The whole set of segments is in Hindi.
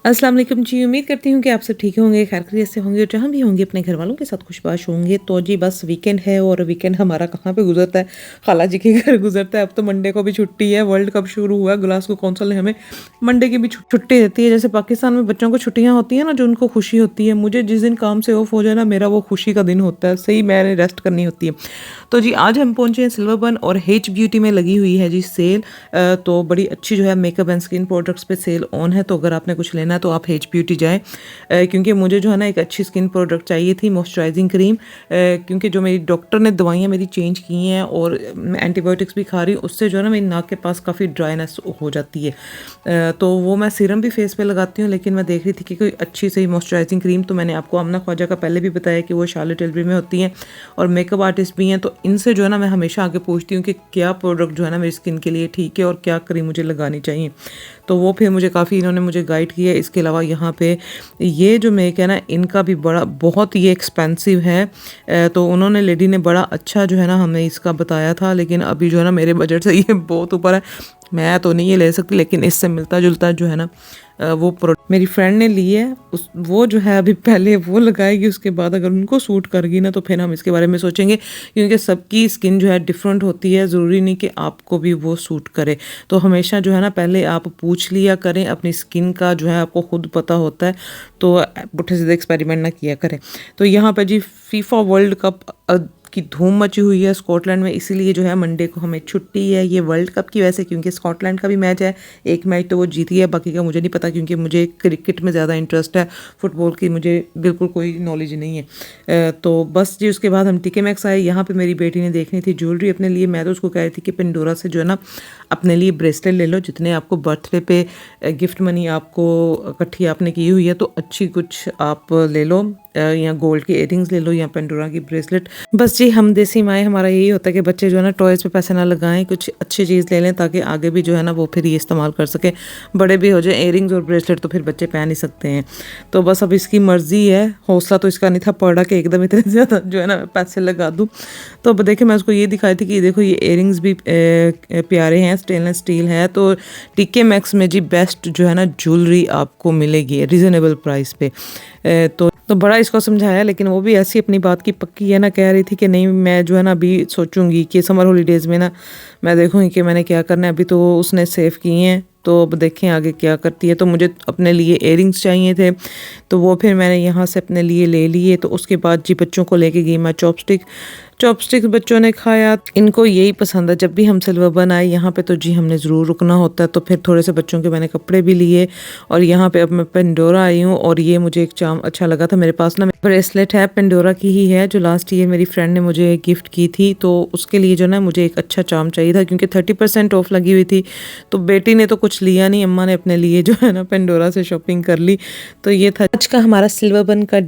अस्सलाम वालेकुम जी। उम्मीद करती हूँ कि आप सब ठीक होंगे, खैर खैरियत से होंगे और जहाँ भी होंगे अपने घर वालों के साथ खुशबाश होंगे। तो जी बस वीकेंड है और वीकेंड हमारा कहाँ पे गुजरता है, खाला जी के घर गुजरता है। अब तो मंडे को भी छुट्टी है, वर्ल्ड कप शुरू हुआ है, ग्लासगो कौंसिल ने हमें मंडे की भी छुट्टी देती है। जैसे पाकिस्तान में बच्चों को छुट्टियाँ होती हैं ना, जो उनको खुशी होती है, मुझे जिस दिन काम से ऑफ हो जाए ना, मेरा वो खुशी का दिन होता है। सही मैंने रेस्ट करनी होती है। तो जी आज हम पहुँचे हैं सिल्वर बन और हेच ब्यूटी में लगी हुई है जी सेल। तो बड़ी अच्छी जो है मेकअप एंड स्किन प्रोडक्ट्स पे सेल ऑन है। तो अगर आपने कुछ लेना है तो आप हेच ब्यूटी जाएँ, क्योंकि मुझे जो है ना एक अच्छी स्किन प्रोडक्ट चाहिए थी, मॉइस्चराइजिंग क्रीम। क्योंकि जो मेरी डॉक्टर ने दवाइयाँ मेरी चेंज की हैं और मैं एंटीबायोटिक्स भी खा रही हूँ, उससे जो है ना मेरी नाक के पास काफ़ी ड्राइनेस हो जाती है। तो वो मैं सीरम भी फेस पे लगाती हूँ, लेकिन मैं देख रही थी कि कोई अच्छी सही मॉइस्चराइजिंग क्रीम। तो मैंने आपको आमना ख्वाजा का पहले भी बताया कि वो शार्लेट टिलबरी में होती हैं और मेकअप आर्टिस्ट भी हैं। तो इनसे जो है ना मैं हमेशा आगे पूछती हूँ कि क्या प्रोडक्ट जो है ना मेरी स्किन के लिए ठीक है और क्या क्रीम मुझे लगानी चाहिए। तो वो फिर मुझे काफ़ी इन्होंने मुझे गाइड किया। इसके अलावा यहाँ पे ये जो मेक है ना, इनका भी बड़ा बहुत ये एक्सपेंसिव है। तो उन्होंने लेडी ने बड़ा अच्छा जो है ना हमें इसका बताया था, लेकिन अभी जो है ना मेरे बजट से ये बहुत ऊपर है, मैं तो नहीं ये ले सकती। लेकिन इससे मिलता जुलता जो है ना वो प्रोडक्ट मेरी फ्रेंड ने ली है, उस वो जो है अभी पहले वो लगाएगी, उसके बाद अगर उनको सूट करेगी ना तो फिर हम इसके बारे में सोचेंगे। क्योंकि सबकी स्किन जो है डिफरेंट होती है, ज़रूरी नहीं कि आपको भी वो सूट करे। तो हमेशा जो है ना पहले आप पूछ लिया करें, अपनी स्किन का जो है आपको खुद पता होता है। तो पुट्ठे सीधे एक्सपेरिमेंट ना किया करें। तो यहाँ पर जी फीफा वर्ल्ड कप की धूम मची हुई है स्कॉटलैंड में, इसीलिए जो है मंडे को हमें छुट्टी है। ये वर्ल्ड कप की वैसे, क्योंकि स्कॉटलैंड का भी मैच है, एक मैच तो वो जीती है, बाकी का मुझे नहीं पता, क्योंकि मुझे क्रिकेट में ज़्यादा इंटरेस्ट है, फुटबॉल की मुझे बिल्कुल कोई नॉलेज नहीं है। तो बस जी उसके बाद हम टीके मैक्स आए। यहाँ पे मेरी बेटी ने देखनी थी ज्वेलरी अपने लिए। मैं तो उसको कह रही थी कि पेंडोरा से जो है ना अपने लिए ब्रेसलेट ले लो, जितने आपको बर्थडे पे गिफ्ट मनी आपको इकट्ठी आपने की हुई है, तो अच्छी कुछ आप ले लो, या गोल्ड की इयरिंग्स ले लो या पेंडोरा की ब्रेसलेट। बस जी हम देसी माएँ हमारा यही होता है कि बच्चे जो है ना टॉयज़ पे पैसे ना लगाएं, कुछ अच्छी चीज़ ले लें ताकि आगे भी जो है ना वो फिर ये इस्तेमाल कर सके, बड़े भी हो जाए। इयरिंग्स और ब्रेसलेट तो फिर बच्चे पहन नहीं सकते हैं। तो बस अब इसकी मर्ज़ी है, हौसला तो इसका नहीं था पड़ा कि एकदम इतने ज़्यादा जो है ना पैसे लगा दूँ। तो अब देखिए मैं उसको ये दिखाई थी कि देखो ये इयरिंग्स भी प्यारे हैं, स्टेनलेस स्टील है। तो टीके मैक्स में जी बेस्ट जो है ना ज्वेलरी आपको मिलेगी रिजनेबल प्राइस पे। तो बड़ा इसको समझाया, लेकिन वो भी ऐसी अपनी बात की पक्की है ना, कह रही थी कि नहीं मैं जो है ना अभी सोचूंगी कि समर हॉलीडेज़ में ना मैं देखूंगी कि मैंने क्या करना है। अभी तो उसने सेव किए हैं, तो अब देखें आगे क्या करती है। तो मुझे अपने लिए इयरिंग्स चाहिए थे, तो वो फिर मैंने यहाँ से अपने लिए ले लिए। तो उसके बाद जी बच्चों को लेके गई मैं चॉपस्टिक। चॉपस्टिक्स बच्चों ने खाया, इनको यही पसंद है। जब भी हम सिल्वर बन आए यहाँ पे तो जी हमने ज़रूर रुकना होता है। तो फिर थोड़े से बच्चों के मैंने कपड़े भी लिए और यहाँ पे अब मैं पेंडोरा आई हूँ। और ये मुझे एक चार्म अच्छा लगा था, मेरे पास ना ब्रेसलेट है पेंडोरा की ही है, जो लास्ट ईयर मेरी फ्रेंड ने मुझे गिफ्ट की थी। तो उसके लिए जो ना मुझे एक अच्छा चार्म चाहिए था, क्योंकि 30% ऑफ लगी हुई थी। तो बेटी ने तो कुछ लिया नहीं, अम्मा ने अपने लिए जो है ना पेंडोरा से शॉपिंग कर ली। तो ये था आज का हमारा सिल्वर बन का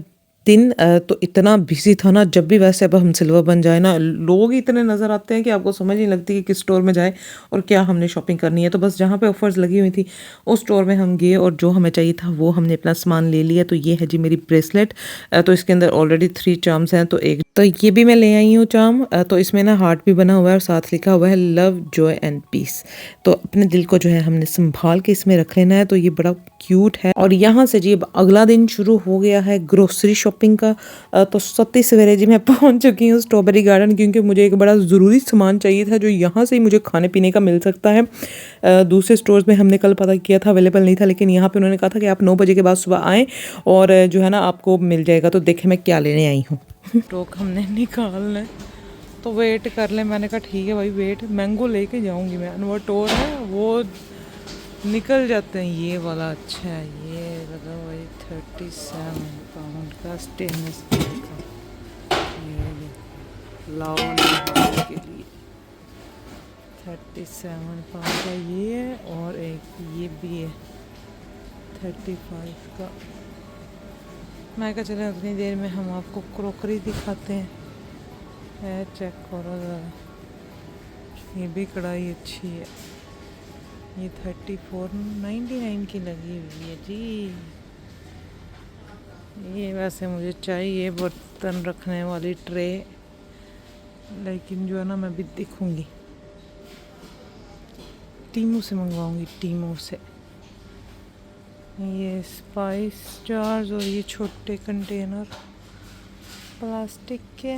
दिन। तो इतना बिजी था ना, जब भी वैसे अब हम सिल्वर बन जाए ना, लोग ही इतने नज़र आते हैं कि आपको समझ नहीं लगती कि किस स्टोर में जाए और क्या हमने शॉपिंग करनी है। तो बस जहाँ पे ऑफर्स लगी हुई थी उस स्टोर में हम गए और जो हमें चाहिए था वो हमने अपना सामान ले लिया। तो ये है जी मेरी ब्रेसलेट। तो इसके अंदर ऑलरेडी 3 चार्म्स हैं, तो एक तो ये भी मैं ले आई हूँ चार्म। तो इसमें ना हार्ट भी बना हुआ है और साथ लिखा हुआ है लव जॉय एंड पीस। तो अपने दिल को जो है हमने संभाल के इसमें रख लेना है। तो ये बड़ा क्यूट है। और यहाँ से जी अगला दिन शुरू हो गया है ग्रोसरी शॉपिंग का। तो सत्ती सवेरे जी मैं पहुँच चुकी हूँ स्ट्रॉबेरी गार्डन, क्योंकि मुझे एक बड़ा ज़रूरी सामान चाहिए था जो यहाँ से ही मुझे खाने पीने का मिल सकता है। दूसरे स्टोर्स में हमने कल पता किया था अवेलेबल नहीं था, लेकिन यहाँ पे उन्होंने कहा था कि आप 9 बजे के बाद सुबह आएँ और जो है ना आपको मिल जाएगा। तो देखें मैं क्या लेने आई हूँ। स्टॉक हमने निकालना है, तो वेट कर ले। मैंने कहा ठीक है भाई वेट, मैंगो लेके जाऊँगी मैं। वो टोर है वो निकल जाते हैं, ये वाला अच्छा है। ये लगा भाई 37 पाउंड का स्टेनलेस स्टील का, ये लाओ के लिए 37 पाउंड का ये है। और एक ये भी है 35 का। मैं कहा चले उतनी देर में हम आपको क्रोकरी दिखाते हैं। है चेक करो ज़रा, ये भी कढ़ाई अच्छी है। ये 34.99 की लगी हुई है जी। ये वैसे मुझे चाहिए बर्तन रखने वाली ट्रे, लेकिन जो है ना मैं भी देखूंगी, टीमू से मंगवाऊंगी, टीमू से। ये स्पाइस जार्स और ये छोटे कंटेनर प्लास्टिक के।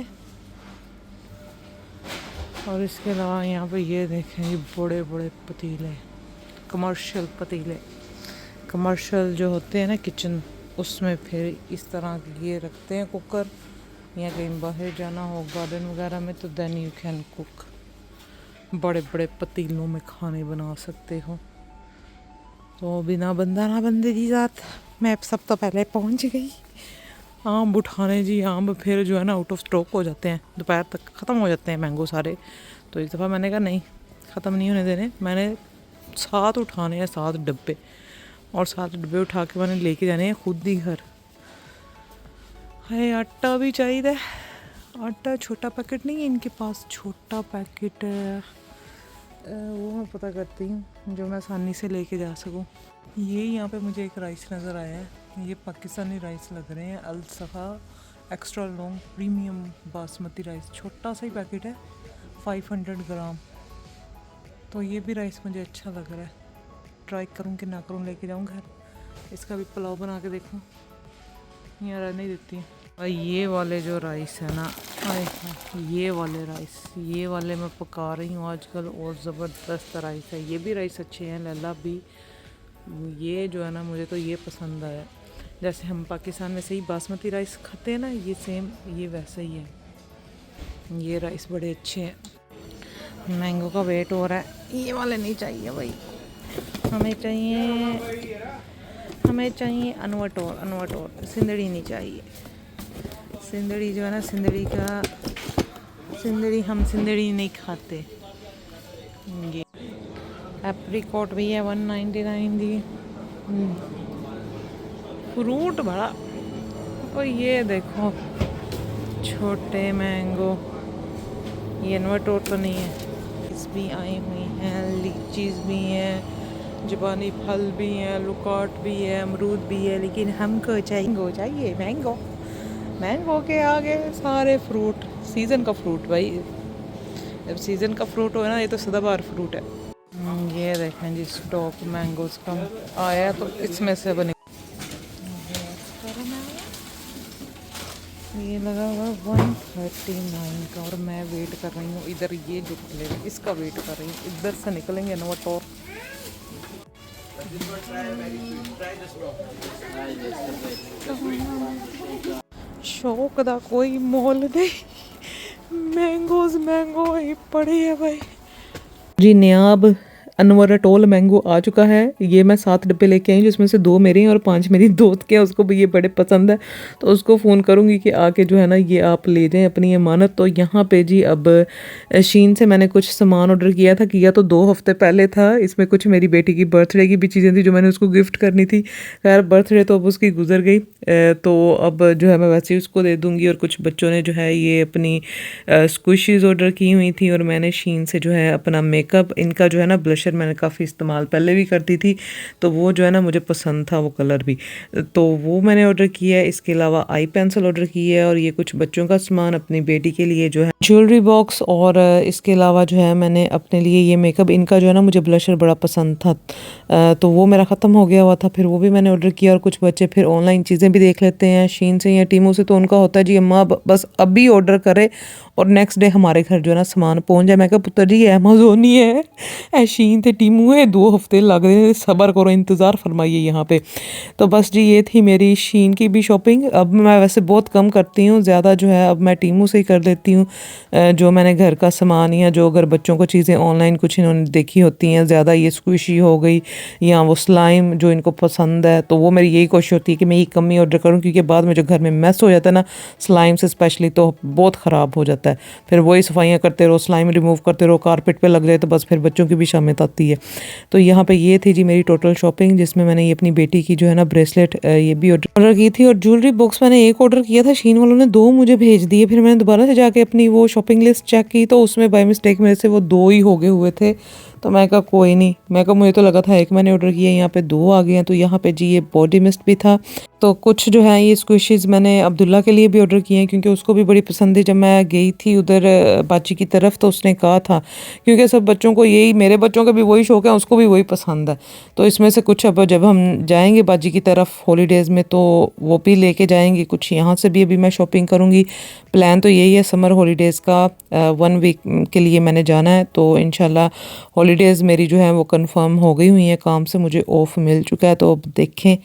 और इसके अलावा यहाँ पे ये देखें, ये बड़े बड़े पतीले, कमर्शियल पतीले। कमर्शियल जो होते हैं ना किचन, उसमें फिर इस तरह के ये रखते हैं कुकर, या कहीं बाहर जाना हो गार्डन वगैरह में तो देन यू कैन कुक। बड़े बड़े पतीलों में खाने बना सकते हो। तो बिना बंदा ना बंदे की जात, मैं सब तो पहले पहुंच गई आम उठाने जी। आम फिर जो है ना आउट ऑफ स्टॉक हो जाते हैं, दोपहर तक ख़त्म हो जाते हैं मैंगो सारे। तो इस दफ़ा मैंने कहा नहीं, ख़त्म नहीं होने देने, मैंने 7 उठाने हैं, 7 डब्बे। और 7 डब्बे उठा के मैंने लेके जाने हैं खुद ही घर। है आटा भी चाहिए, आटा छोटा पैकेट नहीं है इनके पास, छोटा पैकेट वो मैं पता करती हूँ जो मैं आसानी से लेके जा सकूँ। ये यहाँ पे मुझे एक राइस नज़र आया है, ये पाकिस्तानी राइस लग रहे हैं, अल सफ़ा extra long premium basmati rice. छोटा सा ही पैकेट है, 500 ग्राम। तो ये भी राइस मुझे अच्छा लग रहा है, ट्राई करूँ कि ना करूँ, लेके जाऊँ घर। इसका भी पुलाव बना के देखूँ, यहाँ रहने देती हैं। और ये वाले जो राइस है ना, ये वाले राइस, ये वाले मैं पका रही हूँ आजकल, और ज़बरदस्त राइस है। ये भी राइस अच्छे हैं, लल्ला भी। ये जो है ना मुझे तो ये पसंद आया। जैसे हम पाकिस्तान में से ही बासमती राइस खाते हैं ना, ये सेम ये वैसा ही है। ये राइस बड़े अच्छे हैं। मैंगो का वेट हो रहा है, ये वाले नहीं चाहिए भाई, हमें चाहिए अनवटोर। सिंदड़ी नहीं चाहिए। सिंदड़ी जो है ना, हम सिंदड़ी नहीं खाते। ये एप्रिकॉट भी है 199 दी। फ्रूट बड़ा। और ये देखो छोटे मैंगो, ये इन्वर्टोर तो नहीं है। इस भी आई हुई हैं, लीचीज भी हैं, जापानी फल भी हैं, लुकाट भी है, अमरूद भी है। लेकिन हमको चाहिए मैंगो के आगे सारे फ्रूट। सीज़न का फ्रूट भाई, जब सीज़न का फ्रूट हो ना, ये तो सदाबहार फ्रूट है। ये देखें जी, स्टॉक मैंगोज का आया, तो इसमें से बने। ये लगा हुआ 139 का, और मैं वेट कर रही हूँ इधर। ये जो खुलेगा इसका वेट कर रही हूँ, इधर से निकलेंगे नोटोर। शौक दा कोई मोल नहीं, मैंगो ही पड़ी है भाई जी। नायाब अनवर अटोल मैंगो आ चुका है। ये मैं 7 डब्बे लेके आई, जिसमें से 2 मेरे हैं और 5 मेरी दोस्त के हैं। उसको भी ये बड़े पसंद है, तो उसको फ़ोन करूँगी कि आके जो है ना ये आप ले जाएं अपनी अमानत। तो यहाँ पे जी अब शीन से मैंने कुछ सामान ऑर्डर किया तो 2 हफ्ते पहले था। इसमें कुछ मेरी बेटी की बर्थडे की भी चीज़ें थी जो मैंने उसको गिफ्ट करनी थी। खैर बर्थडे तो अब उसकी गुजर गई, तो अब जो है मैं वैसे ही उसको दे दूँगी। और कुछ बच्चों ने जो है ये अपनी स्क्विशीज़ ऑर्डर की हुई थी, और मैंने शीन से जो है अपना मेकअप, इनका जो है ना ब्लशर मैंने काफ़ी इस्तेमाल पहले भी करती थी, तो वो जो है ना मुझे पसंद था वो कलर भी, तो वो मैंने ऑर्डर किया है। इसके अलावा आई पेंसिल ऑर्डर की है, और ये कुछ बच्चों का सामान अपनी बेटी के लिए जो है ज्वेलरी बॉक्स। और इसके अलावा जो है मैंने अपने लिए ये मेकअप, इनका जो है ना मुझे ब्लशर बड़ा पसंद था, तो वो मेरा ख़त्म हो गया हुआ था, फिर वो भी मैंने ऑर्डर किया। और कुछ बच्चे फिर ऑनलाइन चीज़ें भी देख लेते हैं शीन से या टीमू से, तो उनका होता है जी अम्मा बस अभी ऑर्डर करे और नेक्स्ट डे हमारे घर जो है ना सामान पहुंच जाए। मैं कहा पुत्र जी अमेज़ोन ही है, शीन ते टीमू है, 2 हफ्ते लग रहे हैं, सब्र करो, इंतज़ार फरमाइए यहाँ पे। तो बस जी ये थी मेरी शीन की भी शॉपिंग। अब मैं वैसे बहुत कम करती हूँ, ज़्यादा जो है अब मैं टीमू से ही कर लेती हूँ। जो मैंने घर का सामान या जो अगर बच्चों को चीज़ें ऑनलाइन कुछ इन्होंने देखी होती हैं ज़्यादा, ये स्क्विशी हो गई या वो स्लाइम जो इनको पसंद है, तो वो मेरी यही कोशिश होती है कि मैं ये कम ही ऑर्डर करूँ, क्योंकि बाद में जो घर में मैस हो जाता है ना स्लाइम से स्पेशली, तो बहुत ख़राब हो जाता है। फिर वही सफाइयाँ करते रहो, स्लाइम रिमूव करते रहो, कारपेट पे लग जाए तो बस फिर बच्चों की भी शामियत आती है। तो यहाँ पे ये थी जी मेरी टोटल शॉपिंग, जिसमें मैंने ये अपनी बेटी की जो है ना ब्रेसलेट ये भी ऑर्डर की थी। और ज्वेलरी बॉक्स मैंने एक ऑर्डर किया था, शीन वालों ने 2 मुझे भेज दिए। फिर मैंने दोबारा से जाके अपनी वो शॉपिंग लिस्ट चेक की, तो उसमें बाय मिस्टेक मेरे से वो 2 ही हो गए हुए थे। तो मैं कहा कोई नहीं, मैं कहा मुझे तो लगा था एक मैंने ऑर्डर किया, यहाँ पे 2 आ गए हैं। तो यहाँ पे जी ये बॉडी मिस्ट भी था। तो कुछ जो है ये स्क्विशेस मैंने अब्दुल्ला के लिए भी ऑर्डर किए हैं क्योंकि उसको भी बड़ी पसंद है। जब मैं गई थी उधर बाची की तरफ तो उसने कहा था, क्योंकि सब बच्चों को यही, मेरे बच्चों का भी वही शौक है, उसको भी वही पसंद है। तो इसमें से कुछ अब जब हम जाएंगे बाजी की तरफ हॉलीडेज़ में तो वो भी लेके जाएंगे, कुछ यहाँ से भी अभी मैं शॉपिंग करूँगी। प्लान तो यही है समर हॉलीडेज़ का, 1 वीक के लिए मैंने जाना है। तो इंशाल्लाह हॉलीडेज़ मेरी जो है वो कंफर्म हो गई हुई है, काम से मुझे ऑफ मिल चुका है। तो अब देखें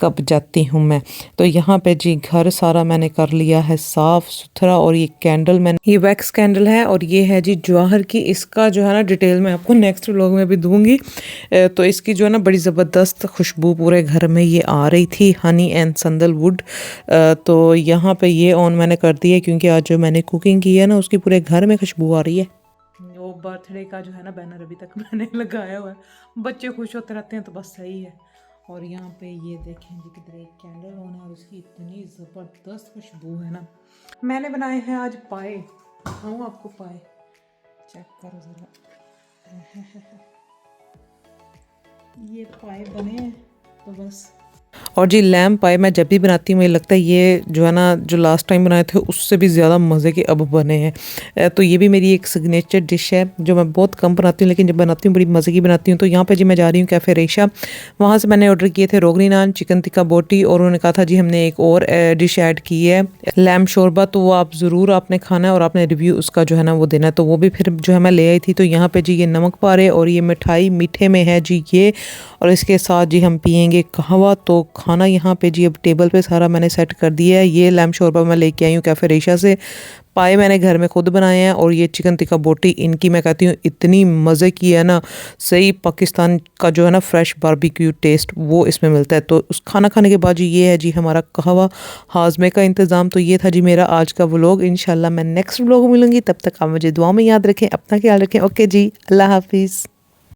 कब जाती हूँ मैं। तो यहाँ पे जी घर सारा मैंने कर लिया है साफ़ सुथरा। और ये कैंडल मैंने, ये वैक्स कैंडल है और ये है जी जवाहर की। इसका जो है ना डिटेल मैं आपको नेक्स्ट व्लॉग में भी दूंगी। तो इसकी जो है ना बड़ी ज़बरदस्त खुशबू पूरे घर में ये आ रही थी, हनी एंड संदलवुड। तो यहाँ पे ये ऑन मैंने कर दिया क्योंकि आज जो मैंने कुकिंग की है ना उसकी पूरे घर में खुशबू आ रही है। वो बर्थडे का जो है ना बैनर अभी तक मैंने लगाया हुआ है, बच्चे खुश होते रहते हैं तो बस सही है। और यहाँ पे ये देखें जी किधर एक कैंडल ऑन है और उसकी इतनी ज़बरदस्त खुशबू है ना। मैंने बनाए हैं आज पाए, दिखाऊँ आपको पाए, चेक करो ज़रा। ये पाए बने हैं तो बस। और जी लैम्प पाए मैं जब भी बनाती हूँ मुझे लगता है ये जो है ना जो लास्ट टाइम बनाए थे उससे भी ज़्यादा मज़े के अब बने हैं। तो ये भी मेरी एक सिग्नेचर डिश है जो मैं बहुत कम बनाती हूँ, लेकिन जब बनाती हूँ बड़ी मज़े की बनाती हूँ। तो यहाँ पे जी मैं जा रही हूँ कैफ़े रेशा, वहाँ से मैंने ऑर्डर किए थे रोगनी नान, चिकन टिक्का बोटी, और उन्होंने कहा था जी हमने एक और डिश ऐड की है लैम्प शोरबा, तो वो आप ज़रूर आपने खाना है और आपने रिव्यू उसका जो है ना वो देना है। तो वो भी फिर जो है मैं ले आई थी। तो यहाँ पर जी ये नमक पारे और ये मिठाई मीठे में है जी ये, और इसके साथ जी हम पियेंगे कहवा। तो खाना यहाँ पे जी अब टेबल पे सारा मैंने सेट कर दिया है। ये लैम्प शोरबा मैं लेके आई हूँ कैफ़े रेशा से, पाए मैंने घर में खुद बनाए हैं, और ये चिकन टिक्का बोटी इनकी मैं कहती हूँ इतनी मज़े की है ना, सही पाकिस्तान का जो है ना फ्रेश बारबेक्यू टेस्ट वो इसमें मिलता है। तो उस खाना खाने के बाद जी ये है जी हमारा कहवा हाजमे का इंतज़ाम। तो ये था जी मेरा आज का व्लॉग। इंशाल्लाह मैं नेक्स्ट व्लॉग मिलूँगी, तब तक आप मुझे दुआ में याद रखें, अपना ख्याल रखें। ओके जी, अल्लाह हाफिज़।